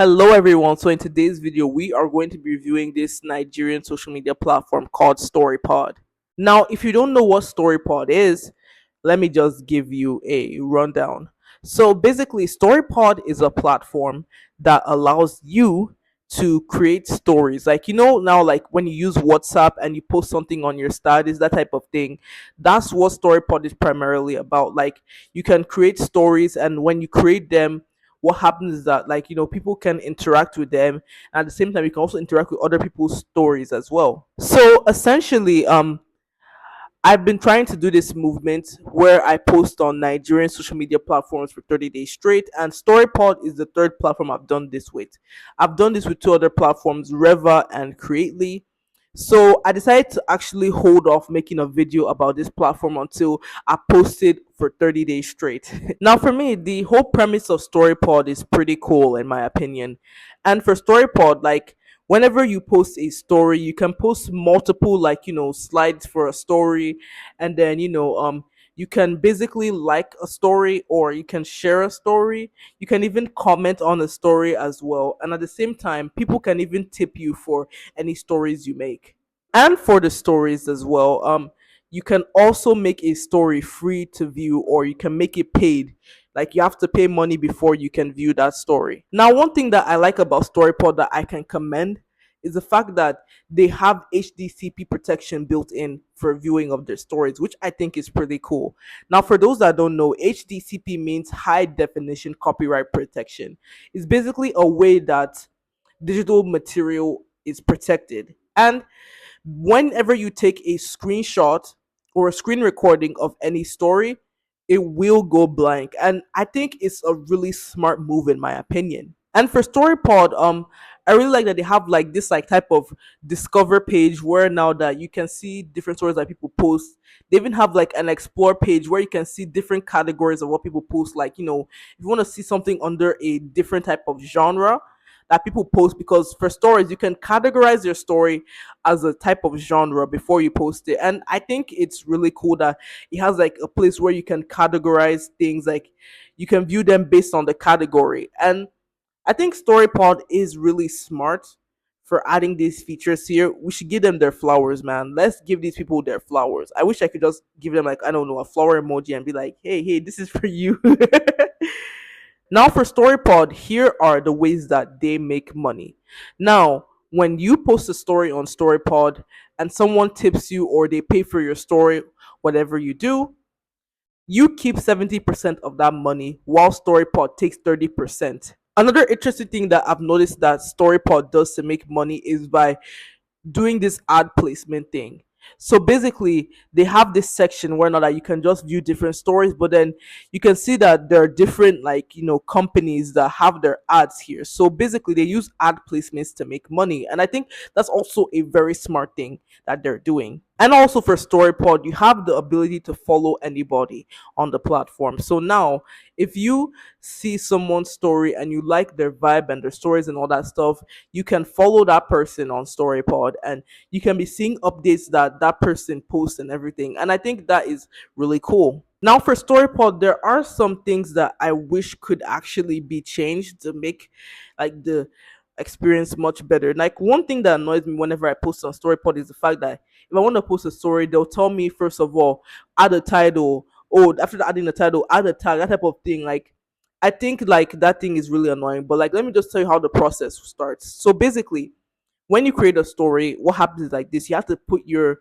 Hello everyone. So in today's video, we are going to be reviewing this Nigerian social media platform called StoryPod. Now, if you don't know what StoryPod is, let me just give you a rundown. So basically, StoryPod is a platform that allows you to create stories. Like now like when you use WhatsApp and you post something on your status, that type of thing. That's what StoryPod is primarily about. Like you can create stories, and when you create them, what happens is that people can interact with them, and at the same time you can also interact with other people's stories as well. So essentially, I've been trying to do this movement where I post on Nigerian social media platforms for 30 days straight, and StoryPod is the third platform I've done this with. I've done this with two other platforms, Reva and Creately. So I decided to actually hold off making a video about this platform until I posted for 30 days straight. Now, for me, the whole premise of StoryPod is pretty cool, in my opinion. And for StoryPod, like, whenever you post a story, you can post multiple, slides for a story, and then, you can basically like a story, or you can share a story. You can even comment on a story as well. And at the same time, people can even tip you for any stories you make. And for the stories as well, you can also make a story free to view, or you can make it paid. Like you have to pay money before you can view that story. Now, one thing that I like about StoryPod that I can commend is the fact that they have HDCP protection built in for viewing of their stories, which I think is pretty cool. Now, for those that don't know, HDCP means high definition copyright protection. It's basically a way that digital material is protected. And whenever you take a screenshot or a screen recording of any story, it will go blank. And I think it's a really smart move, in my opinion. And for StoryPod, I really like that they have like this like type of discover page where now that you can see different stories that people post. They even have like an explore page where you can see different categories of what people post. Like, if you want to see something under a different type of genre that people post, because for stories you can categorize your story as a type of genre before you post it. And I think it's really cool that it has like a place where you can categorize things, like you can view them based on the category. And I think StoryPod is really smart for adding these features here. We should give them their flowers, man. Let's give these people their flowers. I wish I could just give them, like, I don't know, a flower emoji and be like, hey, this is for you. Now, for StoryPod, here are the ways that they make money. Now, when you post a story on StoryPod and someone tips you or they pay for your story, whatever you do, you keep 70% of that money while StoryPod takes 30%. Another interesting thing that I've noticed that StoryPod does to make money is by doing this ad placement thing. So basically, they have this section where now that you can just view different stories, but then you can see that there are different companies that have their ads here. So basically, they use ad placements to make money, and I think that's also a very smart thing that they're doing. And also for StoryPod, you have the ability to follow anybody on the platform. So now, if you see someone's story and you like their vibe and their stories and all that stuff, you can follow that person on StoryPod, and you can be seeing updates that that person posts and everything. And I think that is really cool. Now, for StoryPod, there are some things that I wish could actually be changed to make like the experience much better. Like one thing that annoys me whenever I post on StoryPod is the fact that if I want to post a story, they'll tell me first of all, add a title. Oh, after adding the title, add a tag, that type of thing. Like I think like that thing is really annoying. But like let me just tell you how the process starts. So basically, when you create a story, what happens is like this: you have to put your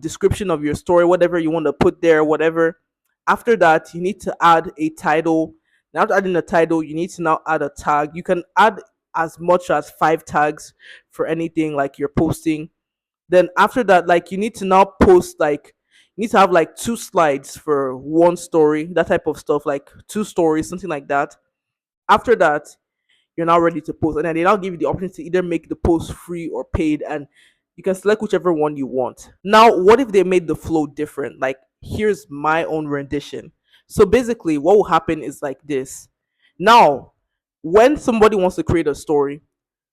description of your story, whatever you want to put there, whatever. After that, you need to add a title. Now, after adding a title, you need to now add a tag. You can add as much as 5 tags for anything like you're posting. Then after that, like you need to now post, like you need to have like 2 slides for one story, that type of stuff, like 2 stories, something like that. After that, you're now ready to post, and then they now give you the option to either make the post free or paid, and you can select whichever one you want. Now, what if they made the flow different? Like, here's my own rendition. So basically, what will happen is like this. Now, when somebody wants to create a story,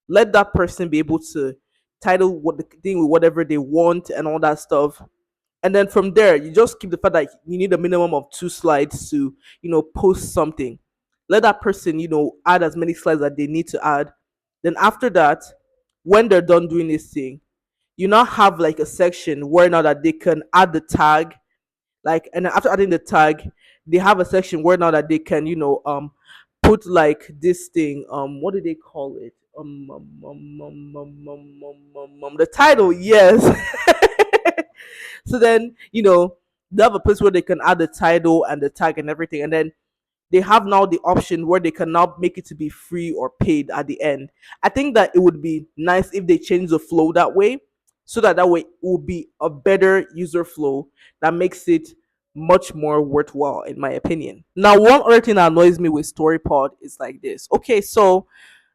let that person be able to title what the thing with whatever they want and all that stuff. And then from there, you just keep the fact that you need a minimum of 2 slides to, post something. Let that person, add as many slides that they need to add. Then after that, when they're done doing this thing, you now have like a section where now that they can add the tag, like, and after adding the tag, they have a section where now that they can, put like this thing, what do they call it? The title, yes. So then, they have a place where they can add the title and the tag and everything, and then they have now the option where they can now make it to be free or paid at the end. I think that it would be nice if they change the flow that way, so that way it will be a better user flow that makes it much more worthwhile, in my opinion. Now, one other thing that annoys me with StoryPod is like this. Okay, so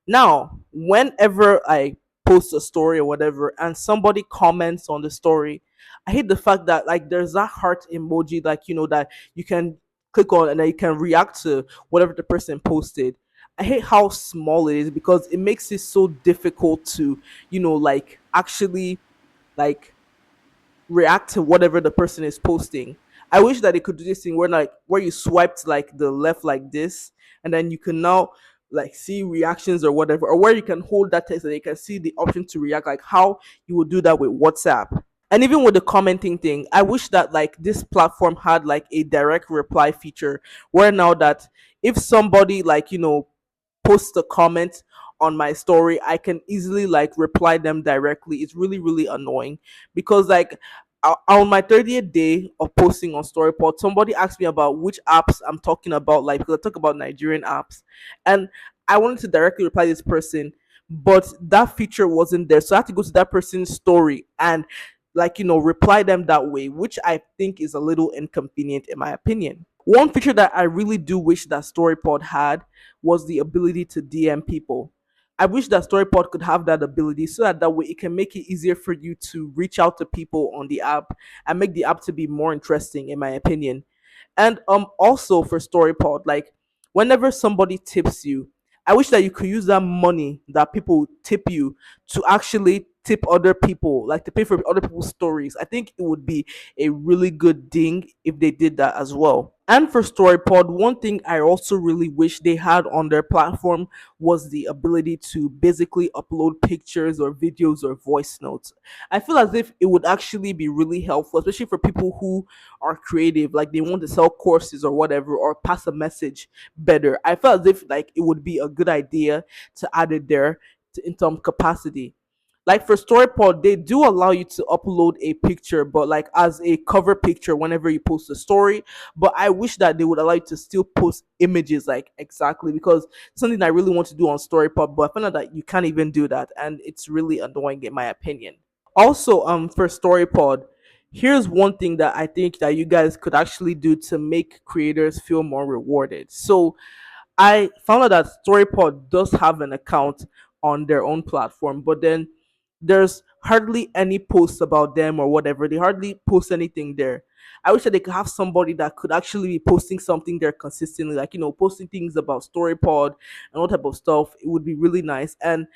now, whenever I post a story or whatever, and somebody comments on the story, I hate the fact that like there's that heart emoji, like that you can click on and then you can react to whatever the person posted. I hate how small it is because it makes it so difficult to, like actually like react to whatever the person is posting. I wish that they could do this thing where like where you swiped like the left like this, and then you can now like see reactions or whatever, or where you can hold that text and you can see the option to react, like how you would do that with WhatsApp. And even with the commenting thing, I wish that like this platform had like a direct reply feature where now that if somebody like post a comment on my story, I can easily like reply them directly. It's really, really annoying because like on my 30th day of posting on Storypod, somebody asked me about which apps I'm talking about, like because I talk about Nigerian apps, and I wanted to directly reply this person, but that feature wasn't there, so I had to go to that person's story and like reply them that way, which I think is a little inconvenient in my opinion. One feature that I really do wish that StoryPod had was the ability to DM people. I wish that StoryPod could have that ability so that way it can make it easier for you to reach out to people on the app and make the app to be more interesting, in my opinion. And also for StoryPod, like whenever somebody tips you, I wish that you could use that money that people tip you to actually tip other people, like to pay for other people's stories. I think it would be a really good thing if they did that as well. And for StoryPod, one thing I also really wish they had on their platform was the ability to basically upload pictures or videos or voice notes. I feel as if it would actually be really helpful, especially for people who are creative, like they want to sell courses or whatever, or pass a message better. I felt as if like it would be a good idea to add it there in some capacity. Like for StoryPod, they do allow you to upload a picture, but like as a cover picture whenever you post a story. But I wish that they would allow you to still post images, like exactly, because something I really want to do on StoryPod, but I found out that you can't even do that, and it's really annoying in my opinion. Also, for StoryPod, here's one thing that I think that you guys could actually do to make creators feel more rewarded. So I found out that StoryPod does have an account on their own platform, but then there's hardly any posts about them or whatever. They hardly post anything there. I wish that they could have somebody that could actually be posting something there consistently, like posting things about StoryPod and all type of stuff. It would be really nice. And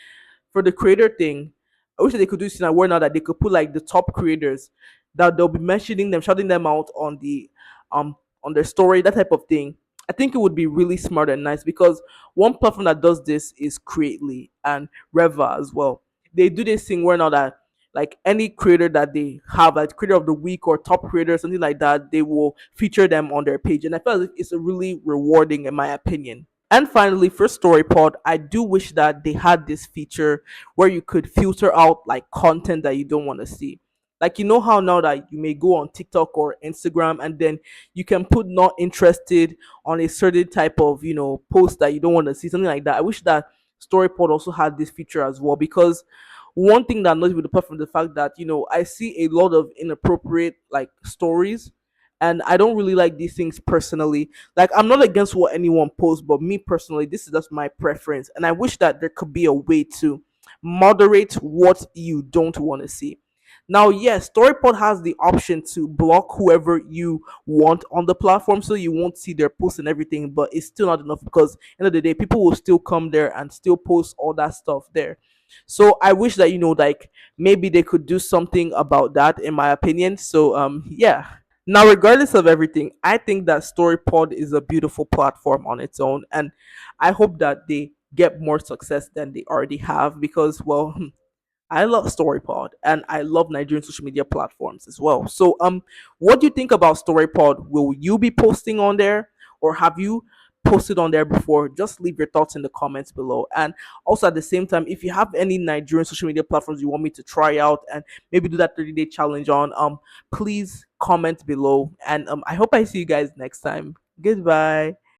for the creator thing, I wish that they could do this in a way now that they could put like the top creators that they'll be mentioning them, shouting them out um on their story, that type of thing. I think it would be really smart and nice because one platform that does this is Creately and Reva as well. They do this thing where now that like any creator that they have, like creator of the week or top creator, something like that, they will feature them on their page. And I feel like it's a really rewarding in my opinion. And finally, for StoryPod, I do wish that they had this feature where you could filter out like content that you don't want to see. Like how now that you may go on TikTok or Instagram and then you can put not interested on a certain type of post that you don't want to see, something like that. I wish that StoryPod also had this feature as well, because one thing that annoys me, apart from the fact that I see a lot of inappropriate like stories, and I don't really like these things personally. Like I'm not against what anyone posts, but me personally, this is just my preference, and I wish that there could be a way to moderate what you don't want to see. Now, yes, StoryPod has the option to block whoever you want on the platform, so you won't see their posts and everything. But it's still not enough because, end of the day, people will still come there and still post all that stuff there. So I wish that like maybe they could do something about that, in my opinion. So yeah. Now, regardless of everything, I think that StoryPod is a beautiful platform on its own, and I hope that they get more success than they already have because, well, I love StoryPod and I love Nigerian social media platforms as well. So, what do you think about StoryPod? Will you be posting on there, or have you posted on there before? Just leave your thoughts in the comments below. And also at the same time, if you have any Nigerian social media platforms you want me to try out and maybe do that 30-day challenge on, please comment below. And I hope I see you guys next time. Goodbye.